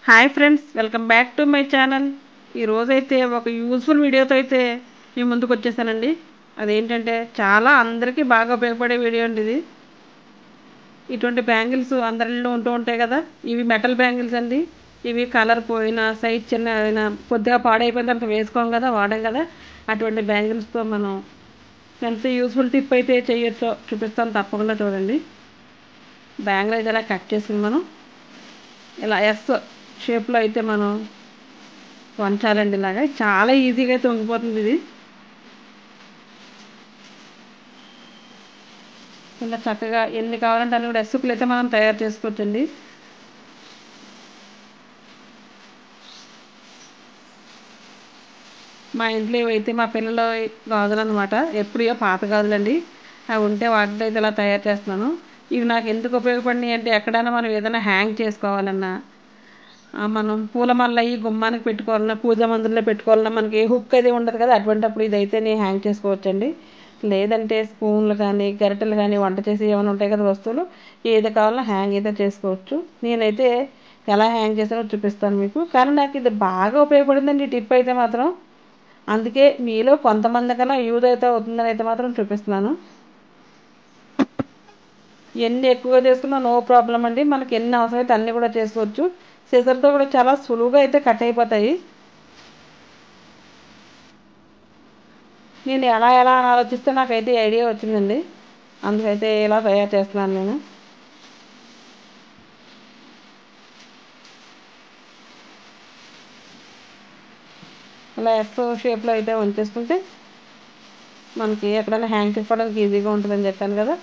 Hi friends, welcome back to my channel. ఈరోజైతే ఒక useful వీడియోతో అయితే మీ ముందుకు వచ్చేసానండి. అదేంటంటే చాలా అందరికీ బాగా ఉపయోగపడే వీడియో అండి ఇది. ఇటువంటి బ్యాంగిల్స్ అందరిలో ఉంటూ ఉంటాయి కదా, ఇవి మెటల్ బ్యాంగిల్స్ అండి. ఇవి కలర్ పోయినా సైజ్ చిన్న అయినా కొద్దిగా పాడైపోయిన తర్వాత వేసుకోం కదా, వాడాం కదా, అటువంటి బ్యాంగిల్స్తో మనం ఎంత యూస్ఫుల్ టిప్ అయితే చేయొచ్చో చూపిస్తాను, తప్పకుండా చూడండి. బ్యాంగిల్ అయితే ఇలా కట్ చేసుకుని మనం ఇలా ఎస్ షేప్లో అయితే మనం వంచాలండి. ఇలాగా చాలా ఈజీగా అయితే వంగిపోతుంది ఇది. ఇలా చక్కగా ఎన్ని కావాలంటే అన్ని కూడా ఎస్సుకులు అయితే మనం తయారు చేసుకోవచ్చండి. మా ఇంట్లో ఇవైతే మా పిల్లల గాజులు అనమాట, ఎప్పుడో పాత గాజులండి. అవి ఉంటే వాటితో అయితే ఇలా తయారు చేస్తున్నాను. ఇవి నాకు ఎందుకు ఉపయోగపడినాయి అంటే, ఎక్కడైనా మనం ఏదైనా హ్యాంగ్ చేసుకోవాలన్నా, మనం పూలమాల అయ్యి గుమ్మానికి పెట్టుకోవాలన్నా, పూజా మందిరంలో పెట్టుకోవాలన్నా, మనకి ఏ హుక్ అది ఉండదు కదా, అటువంటిప్పుడు ఇదైతే నేను హ్యాంగ్ చేసుకోవచ్చండి. లేదంటే స్పూన్లు కానీ గరిటెలు కానీ వంట చేసి ఏమైనా ఉంటాయి కదా వస్తువులు, ఏది కావాలన్నా హ్యాంగ్ అయితే చేసుకోవచ్చు. నేనైతే ఎలా హ్యాంగ్ చేసానో చూపిస్తాను మీకు. కానీ నాకు ఇది బాగా ఉపయోగపడిందండి ఈ టిప్ అయితే మాత్రం. అందుకే మీలో కొంతమంది కన్నా యూజ్ అయితే అవుతుందని అయితే మాత్రం చూపిస్తున్నాను. ఎన్ని ఎక్కువగా చేసుకున్నా నో ప్రాబ్లం అండి, మనకి ఎన్ని అవసరం అయితే అన్నీ కూడా చేసుకోవచ్చు. సిజర్తో కూడా చాలా సులువుగా అయితే కట్ అయిపోతాయి. నేను ఎలా ఎలా అని ఆలోచిస్తే నాకైతే ఐడియా వచ్చిందండి, అందుకైతే ఇలా తయారు చేస్తున్నాను నేను. ఇలా ఎఫ్ షేప్లో అయితే ఉంచేసుకుంటే మనకి ఎక్కడైనా హ్యాంగ్ చేసుకోవడానికి ఈజీగా ఉంటుందని చెప్పాను కదా.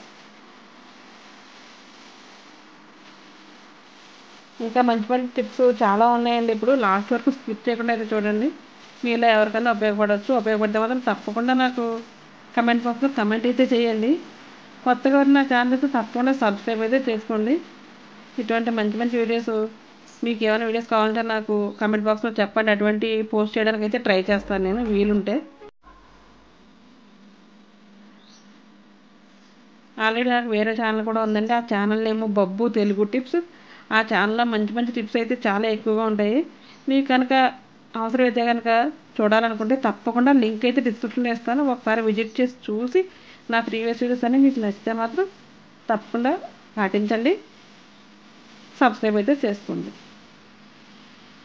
ఇంకా మంచి మంచి టిప్స్ చాలా ఉన్నాయండి. ఇప్పుడు లాస్ట్ వరకు స్కిప్ చేయకుండా అయితే చూడండి. మీలో ఎవరికైనా ఉపయోగపడితే మాత్రం తప్పకుండా నాకు కమెంట్ బాక్స్లో కమెంట్ అయితే చేయండి. కొత్తగా ఉన్న ఛానల్ అయితే తప్పకుండా సబ్స్క్రైబ్ అయితే చేసుకోండి. ఇటువంటి మంచి మంచి వీడియోస్, మీకు ఏమైనా వీడియోస్ కావాలంటే నాకు కమెంట్ బాక్స్లో చెప్పండి. అటువంటి పోస్ట్ చేయడానికి అయితే ట్రై చేస్తాను నేను వీలుంటే. ఆల్రెడీ నాకు వేరే ఛానల్ కూడా ఉందండి. ఆ ఛానల్ ఏమో బబ్బు తెలుగు టిప్స్. ఆ ఛానల్లో మంచి మంచి టిప్స్ అయితే చాలా ఎక్కువగా ఉంటాయి. మీకు కనుక అవసరమైతే కనుక చూడాలనుకుంటే తప్పకుండా లింక్ అయితే డిస్క్రిప్షన్లో ఇస్తాను. ఒకసారి విజిట్ చేసి చూసి నా ప్రీవియస్ వీడియోస్ అన్నీ మీకు నచ్చితే మాత్రం తప్పకుండా పాటించండి, సబ్స్క్రైబ్ అయితే చేసుకోండి.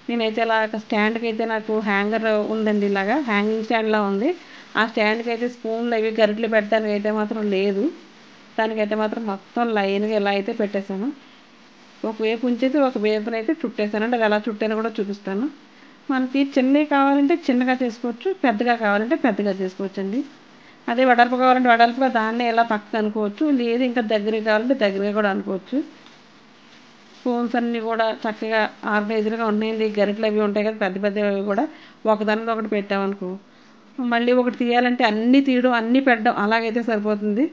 నేనైతే ఇలా స్టాండ్కి అయితే నాకు హ్యాంగర్ ఉందండి, ఇలాగా హ్యాంగింగ్ స్టాండ్లా ఉంది. ఆ స్టాండ్కి అయితే స్పూన్లు అవి గరిటెలు పెట్టడానికి అయితే మాత్రం లేదు. దానికైతే మాత్రం మొత్తం లైన్గా ఇలా అయితే పెట్టేశాను. ఒకవైపు ఉంచేసి ఒక వైపునైతే చుట్టేసాను. అంటే అది ఎలా చుట్టానో కూడా చూపిస్తాను. మనకి చిన్నవి కావాలంటే చిన్నగా చేసుకోవచ్చు, పెద్దగా కావాలంటే పెద్దగా చేసుకోవచ్చు అండి. అదే వెడల్పు కావాలంటే వెడల్పుగా దాన్నే ఇలా పక్కకు అనుకోవచ్చు, లేదు ఇంకా దగ్గరగా కావాలంటే దగ్గరగా కూడా అనుకోవచ్చు. స్పూన్స్ అన్నీ కూడా చక్కగా ఆర్గనైజ్డ్గా ఉన్నాయండి. గరిటెలు అవి ఉంటాయి కదా పెద్ద పెద్దవి, అవి కూడా ఒకదానితో ఒకటి పెట్టామనుకో, మళ్ళీ ఒకటి తీయాలంటే అన్నీ తీయడం అన్నీ పెట్టడం అలాగైతే సరిపోతుంది.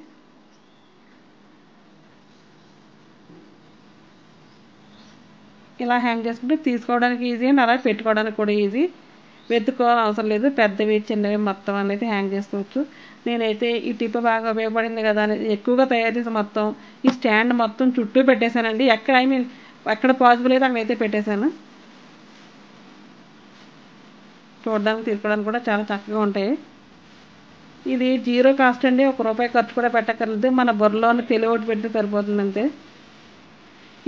ఇలా హ్యాంగ్ చేసుకుంటే తీసుకోవడానికి ఈజీ అండ్ అలా పెట్టుకోవడానికి కూడా ఈజీ. వెతుక్కోవాలని అవసరం లేదు, పెద్దవి చిన్నవి మొత్తం అనేది హ్యాంగ్ చేసుకోవచ్చు. నేనైతే ఈ టిప్ బాగా ఉపయోగపడింది కదా అని ఎక్కువగా తయారు చేసి మొత్తం ఈ స్టాండ్ మొత్తం చుట్టూ పెట్టేశానండి. ఎక్కడ పాసిబుల్ అయితే అక్కడైతే పెట్టేశాను. చూడడానికి తీసుకోవడానికి కూడా చాలా చక్కగా ఉంటాయి. ఇది జీరో కాస్ట్ అండి, ₹1 ఖర్చు కూడా పెట్టక్కర్లేదు. మన బుర్రలోని తెలివి ఒకటి పెడితే సరిపోతుంది అంతే.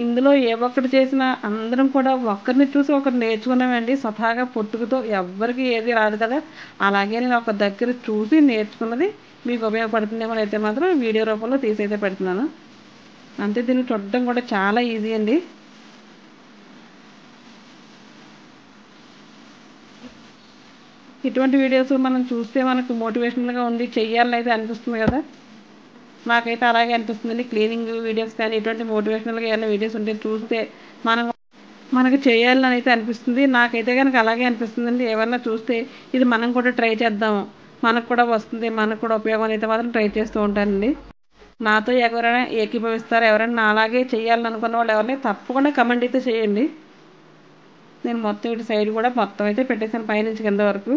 ఇందులో ఏ ఒక్కటి చేసినా అందరం కూడా ఒకరిని చూసి ఒకరు నేర్చుకున్నామండి. స్వతహాగా పుట్టుకతో ఎవ్వరికి ఏది రాదు కదా, అలాగే నేను ఒక దగ్గర చూసి నేర్చుకున్నది మీకు ఉపయోగపడుతుందేమో అయితే మాత్రం వీడియో రూపంలో తీసైతే పెడుతున్నాను అంతే. దీన్ని చూడడం కూడా చాలా ఈజీ అండి. ఇటువంటి వీడియోస్ మనం చూస్తే మనకు మోటివేషనల్గా ఉండి చెయ్యాలని అయితే అనిపిస్తుంది కదా, నాకైతే అలాగే అనిపిస్తుందండి. క్లీనింగ్ వీడియోస్ కానీ ఇటువంటి మోటివేషనల్గా ఏమైనా వీడియోస్ ఉంటే చూస్తే మనకు చేయాలని అయితే అనిపిస్తుంది. నాకైతే కనుక అలాగే అనిపిస్తుందండి. ఏమన్నా చూస్తే ఇది మనం కూడా ట్రై చేద్దాం, మనకు కూడా వస్తుంది, మనకు కూడా ఉపయోగం అయితే మాత్రం ట్రై చేస్తూ ఉంటానండి. నాతో ఎవరైనా ఏకీభవిస్తారో, ఎవరైనా అలాగే చేయాలని అనుకున్న వాళ్ళు ఎవరైనా తప్పకుండా కమెంట్ అయితే చేయండి. నేను మొత్తం ఇటు సైడ్ కూడా మొత్తం అయితే పెట్టేశాను, పైనుంచి కింద వరకు.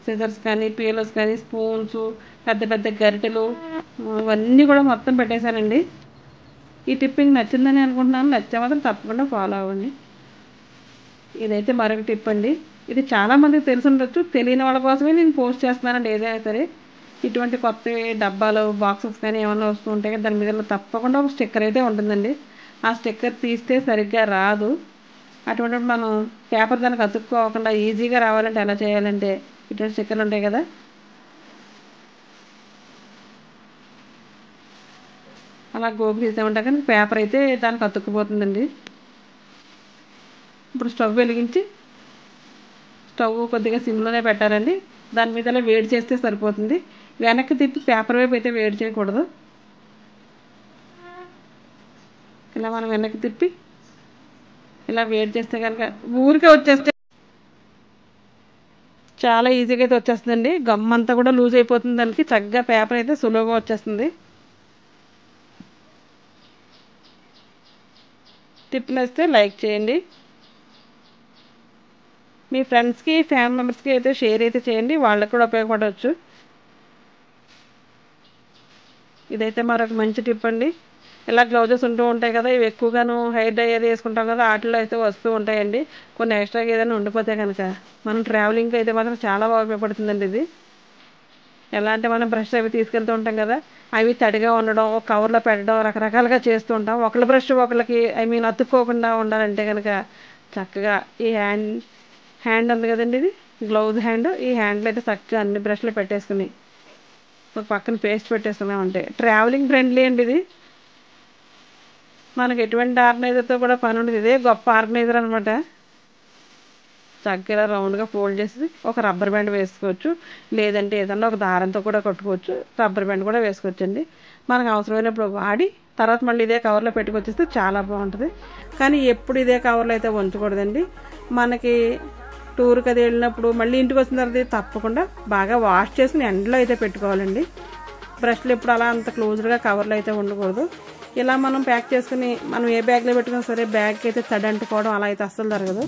సిజర్స్ కానీ పీలర్స్ కానీ స్పూన్స్ పెద్ద పెద్ద గరిటెలు ఇవన్నీ కూడా మొత్తం పెట్టేశానండి. ఈ టిప్పింగ్ నచ్చిందని అనుకుంటున్నాను. నచ్చితే మాత్రం తప్పకుండా ఫాలో అవ్వండి. ఇదైతే మరొక టిప్ అండి. ఇది చాలామందికి తెలిసి ఉండొచ్చు, తెలియని వాళ్ళ కోసమే నేను పోస్ట్ చేస్తున్నానండి. ఏదైనా సరే ఇటువంటి కొత్త డబ్బాలు బాక్సెస్ కానీ ఏమైనా వస్తూ ఉంటాయి, దాని మీద తప్పకుండా ఒక స్టిక్కర్ అయితే ఉంటుందండి. ఆ స్టిక్కర్ తీస్తే సరిగ్గా రాదు. అటువంటి మనం పేపర్ దానికి అతుక్కోకుండా ఈజీగా రావాలంటే ఎలా చేయాలంటే ఇటువంటి స్టిక్కర్లు ఉంటాయి కదా, అలా గోపు తీసామంటే కానీ పేపర్ అయితే దానికి అతుక్కుపోతుందండి. ఇప్పుడు స్టవ్ వెలిగించి స్టవ్ కొద్దిగా సిమ్లోనే పెట్టాలండి. దాని మీద ఇలా వేడి చేస్తే సరిపోతుంది. వెనక్కి తిప్పి పేపర్ వైపు అయితే వేడి చేయకూడదు. ఇలా మనం వెనక్కి తిప్పి ఇలా వేడి చేస్తే కనుక ఊరికే వచ్చేస్తే చాలా ఈజీగా అయితే వచ్చేస్తుందండి. గమ్ అంతా కూడా లూజ్ అయిపోతుంది, దానికి చక్కగా పేపర్ అయితే సులువుగా వచ్చేస్తుంది. టిప్ నచ్చితే లైక్ చేయండి. మీ ఫ్రెండ్స్కి ఫ్యామిలీ మెంబర్స్కి అయితే షేర్ అయితే చేయండి, వాళ్ళకి కూడా ఉపయోగపడవచ్చు. ఇదైతే మరొక మంచి టిప్ అండి. ఇలా గ్లౌజెస్ ఉంటూ ఉంటాయి కదా, ఇవి ఎక్కువగాను హెయిర్ డై అది వేసుకుంటాం కదా, వాటిలో అయితే వస్తూ ఉంటాయండి. కొన్ని ఎక్స్ట్రాగా ఏదైనా ఉండిపోతే కనుక మనం ట్రావెలింగ్కి అయితే మాత్రం చాలా బాగా ఉపయోగపడుతుందండి ఇది. ఎలా అంటే మనం బ్రష్ అవి తీసుకెళ్తూ ఉంటాం కదా, అవి తడిగా ఉండడం, ఒక కవర్లో పెట్టడం, రకరకాలుగా చేస్తూ ఉంటాం. ఒకళ్ళ బ్రష్ ఒకళ్ళకి అతుక్కోకుండా ఉండాలంటే కనుక చక్కగా ఈ హ్యాండ్ ఉంది కదండి, ఇది గ్లౌజ్ హ్యాండ్, ఈ హ్యాండ్లో అయితే చక్కగా అన్ని బ్రష్లు పెట్టేసుకుని ఒక పక్కన పేస్ట్ పెట్టేసుకున్నామంటే ట్రావెలింగ్ ఫ్రెండ్లీ అండి ఇది. మనకు ఎటువంటి ఆర్గనైజర్తో కూడా పని ఉండదు, ఇదే గొప్ప ఆర్గనైజర్ అనమాట. చక్కగా రౌండ్గా ఫోల్డ్ చేసి ఒక రబ్బర్ బ్యాండ్ వేసుకోవచ్చు, లేదంటే ఏదన్నా ఒక దారంతో కూడా కొట్టుకోవచ్చు. రబ్బర్ బ్యాండ్ కూడా వేసుకోవచ్చండి. మనకు అవసరమైనప్పుడు వాడి తర్వాత మళ్ళీ ఇదే కవర్లో పెట్టుకొచ్చేస్తే చాలా బాగుంటుంది. కానీ ఎప్పుడు ఇదే కవర్లో అయితే ఉంచకూడదండి. మనకి టూర్కి అది వెళ్ళినప్పుడు మళ్ళీ ఇంటికి వచ్చిన తర్వాత తప్పకుండా బాగా వాష్ చేసుకుని ఎండలో అయితే పెట్టుకోవాలండి. బ్రష్లు ఎప్పుడు అలా అంత క్లోజ్గా కవర్లో అయితే ఉండకూడదు. ఇలా మనం ప్యాక్ చేసుకుని మనం ఏ బ్యాగ్లో పెట్టుకున్నా సరే బ్యాగ్కి అయితే తడి అంటుకోవడం అలా అయితే అస్సలు జరగదు.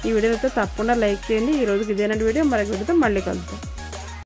ఈ వీడియో అయితే తప్పకుండా లైక్ చేయండి. ఈ రోజుకి ఇదేనండి వీడియో, మరొక వీడియోతో మళ్ళీ కలుద్దాం.